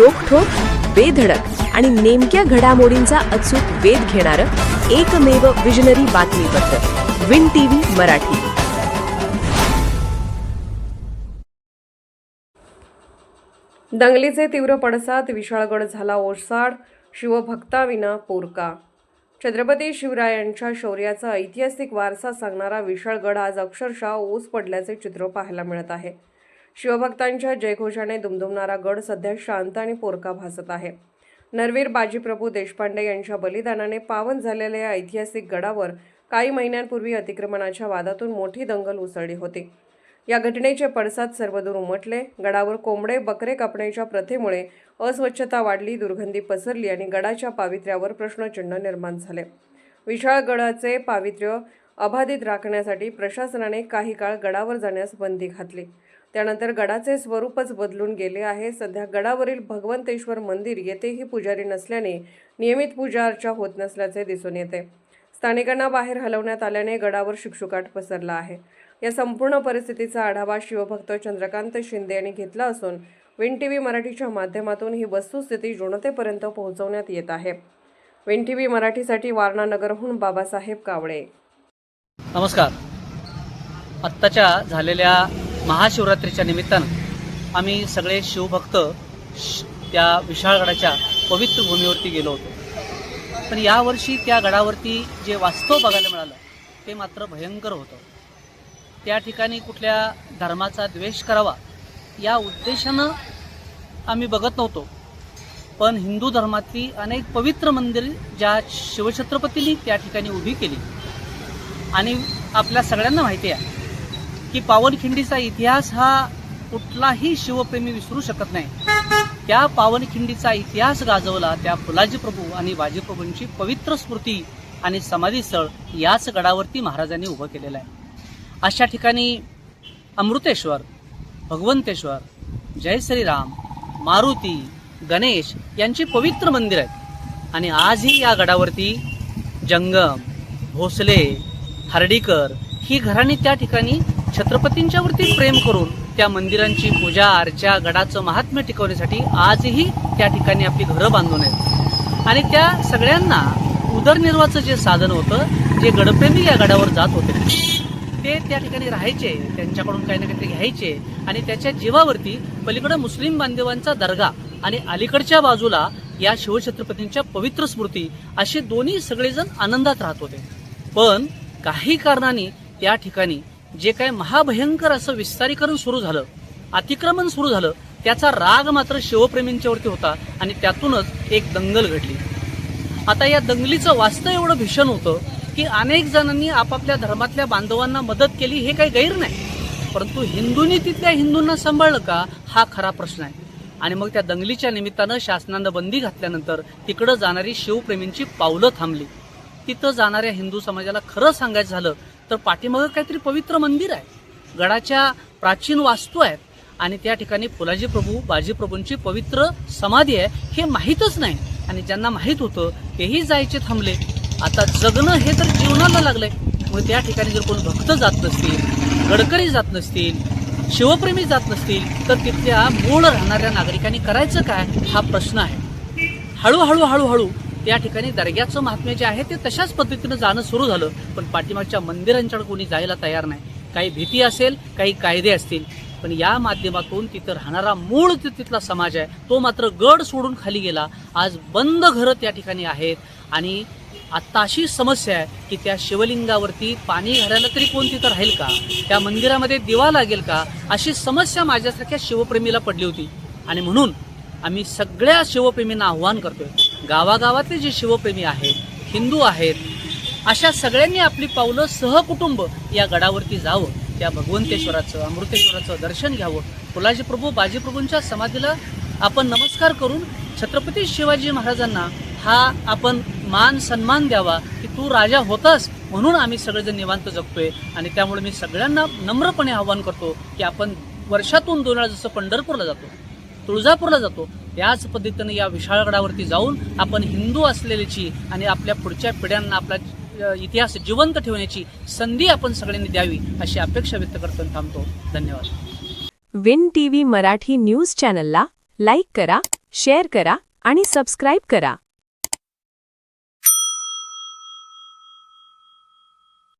रोखठोक, बेधडक आणि नेमक्या घडामोडींचा अचूक वेध घेणारं एकमेव विजनरी बातमीपत्र विन टीव्ही मराठी. दंगलीचे तीव्र पडसाद, विशाळगड झाला ओसाड, शिवभक्ताविना पोरका. छत्रपती शिवरायांच्या शौर्याचा ऐतिहासिक वारसा सांगणारा विशाळगड आज अक्षरशः ओस पडल्याचे चित्र पाहायला मिळत आहे. शिवभक्तांच्या जयघोषाने दुमदुमणारा गड सध्या शांत आणि पोरका भासत आहे. नरवीर बाजीप्रभू देशपांडे यांच्या बलिदानाने पावन झालेल्या या ऐतिहासिक गडावर काही महिन्यांपूर्वी अतिक्रमणाच्या वादातून मोठी दंगल उसळली होती. या घटनेचे पडसाद सर्वदूर उमटले. गडावर कोंबडे बकरे कापण्याच्या प्रथेमुळे अस्वच्छता वाढली, दुर्गंधी पसरली आणि गडाच्या पावित्र्यावर प्रश्नचिन्ह निर्माण झाले. विशाळगडाचे पावित्र्य अबाधित राखण्यासाठी प्रशासनाने काही काळ गडावर जाण्यास बंदी घातली. त्यानंतर गडाचे स्वरूपच बदलून गेले आहे. सध्या गडावरील भगवंतेश्वर मंदिर येथेही पुजारी नसल्याने नियमित पूजा अर्चा होत नसल्याचे दिसून येते. स्थानिकांना बाहेर हलवण्यात आल्याने गडावर शुकशुकाट पसरला आहे. या संपूर्ण परिस्थितीचा आढावा शिवभक्त चंद्रकांत शिंदे यांनी घेतला असून विन टीव्ही मराठीच्या माध्यमातून ही वस्तुस्थिती जनतेपर्यंत पोहोचवण्यात येत आहे. विन टीव्ही मराठीसाठी वारणा नगरहून बाबासाहेब कावळे. नमस्कार. आत्ताच्या झालेल्या महाशिवरात्रीच्या निमित्तानं आम्ही सगळे शिवभक्त त्या विशाळगडाच्या पवित्र भूमीवरती गेलो होतो. पण यावर्षी त्या गडावरती जे वास्तव बघायला मिळालं ते मात्र भयंकर होतं. त्या ठिकाणी कुठल्या धर्माचा द्वेष करावा या उद्देशानं आम्ही बघत नव्हतो, पण हिंदू धर्मातली अनेक पवित्र मंदिरे ज्या शिवछत्रपतींनी त्या ठिकाणी उभी केली आणि आपल्या सगळ्यांना माहिती आहे की पावनखिंडीचा इतिहास हा कुठलाही शिवप्रेमी विसरू शकत नाही. त्या पावनखिंडीचा इतिहास गाजवला त्या फुलाजी प्रभू आणि बाजीप्रभूंची पवित्र स्मृती आणि समाधीस्थळ याच गडावरती महाराजांनी उभं केलेलं आहे. अशा ठिकाणी अमृतेश्वर, भगवंतेश्वर, जय श्रीराम, मारुती, गणेश यांची पवित्र मंदिर आहेत. आणि आजही या गडावरती जंगम, भोसले, हर्डीकर ही घराणी त्या ठिकाणी छत्रपतींच्यावरती प्रेम करून त्या मंदिरांची पूजा अर्चा, गडाचं महात्म्य टिकवण्यासाठी आजही त्या ठिकाणी आपली घरं बांधून आहेत. आणि त्या सगळ्यांना उदरनिर्वाहाचं जे साधन होतं, जे गडप्रेमी या गडावर जात होते ते त्या ठिकाणी राहायचे, त्यांच्याकडून काही ना काहीतरी घ्यायचे आणि त्याच्या जीवावरती पलीकडे मुस्लिम बांधवांचा दर्गा आणि अलीकडच्या बाजूला या शिवछत्रपतींच्या पवित्र स्मृती असे दोन्ही सगळेजण आनंदात राहत होते. पण काही कारणाने त्या ठिकाणी जे काही महाभयंकर असं विस्तारीकरण सुरू झालं, अतिक्रमण सुरू झालं, त्याचा राग मात्र शिवप्रेमींच्यावरती होता आणि त्यातूनच एक दंगल घडली. आता या दंगलीचं वास्तव एवढं भीषण होतं की अनेक जणांनी आपापल्या धर्मातल्या बांधवांना मदत केली, हे काही गैर नाही, परंतु हिंदूंनी तिथल्या हिंदूंना सांभाळलं का हा खरा प्रश्न आहे. आणि मग त्या दंगलीच्या निमित्तानं शासनानं बंदी घातल्यानंतर तिकडं जाणारी शिवप्रेमींची पावलं थांबली. तिथं जाणाऱ्या हिंदू समाजाला खरं सांगायचं झालं तर पाठीमागं काहीतरी पवित्र मंदिर आहे, गडाच्या प्राचीन वास्तू आहेत आणि त्या ठिकाणी फुलाजी प्रभू बाजीप्रभूंची पवित्र समाधी आहे हे माहीतच नाही. आणि ज्यांना माहीत होतं तेही जायचे थांबले. आता जगणं हे तर जीवनाला लागलंय. मग त्या ठिकाणी जर कोण भक्त जात नसतील, गडकरी जात नसतील, शिवप्रेमी जात नसतील तर तिथल्या मूळ राहणाऱ्या नागरिकांनी करायचं काय हा प्रश्न आहे. हळूहळू त्या ठिकाणी दर्ग्याचं महात्म्य जे आहे ते तशाच पद्धतीनं जाणं सुरू झालं. पण पाठीमागच्या मंदिरांच्याकडे कोणी जायला तयार नाही. काही भीती असेल, काही कायदे असतील, पण या माध्यमातून तिथं राहणारा मूळ तिथला समाज आहे तो मात्र गड सोडून खाली गेला. आज बंद घरं त्या ठिकाणी आहेत आणि आत्ता अशी समस्या आहे की त्या शिवलिंगावरती पाणी घालायला तरी कोण तिथं राहील का, त्या मंदिरामध्ये दिवा लागेल का, अशी समस्या माझ्यासारख्या शिवप्रेमीला पडली होती. आणि म्हणून आम्ही सगळ्या शिवप्रेमींना आव्हान करतोय, गावागावातले जे शिवप्रेमी आहेत, हिंदू आहेत, अशा सगळ्यांनी आपली पावलं सहकुटुंब या गडावरती जावं, त्या भगवंतेश्वराचं, अमृतेश्वराचं दर्शन घ्यावं, फुलाजी प्रभू बाजीप्रभूंच्या समाधीला आपण नमस्कार करून छत्रपती शिवाजी महाराजांना हा आपण मान सन्मान द्यावा की तू राजा होतास म्हणून आम्ही सगळेजण निवांत जगतोय. आणि त्यामुळे मी सगळ्यांना नम्रपणे आव्हान करतो की आपण वर्षातून 2 वेळा जसं पंढरपूरला जातो, तुळजापूरला जातो, त्याच पद्धतीने या विशाळगडावरती जाऊन आपण हिंदू असलेल्याची आणि आपल्या पुढच्या पिढ्यांना आपला इतिहास जिवंत ठेवण्याची संधी आपण सगळ्यांनी द्यावी अशी अपेक्षा व्यक्त करतो. थांबतो. धन्यवाद. विन टीव्ही मराठी न्यूज चॅनलला लाईक करा, शेअर करा आणि सबस्क्राईब करा.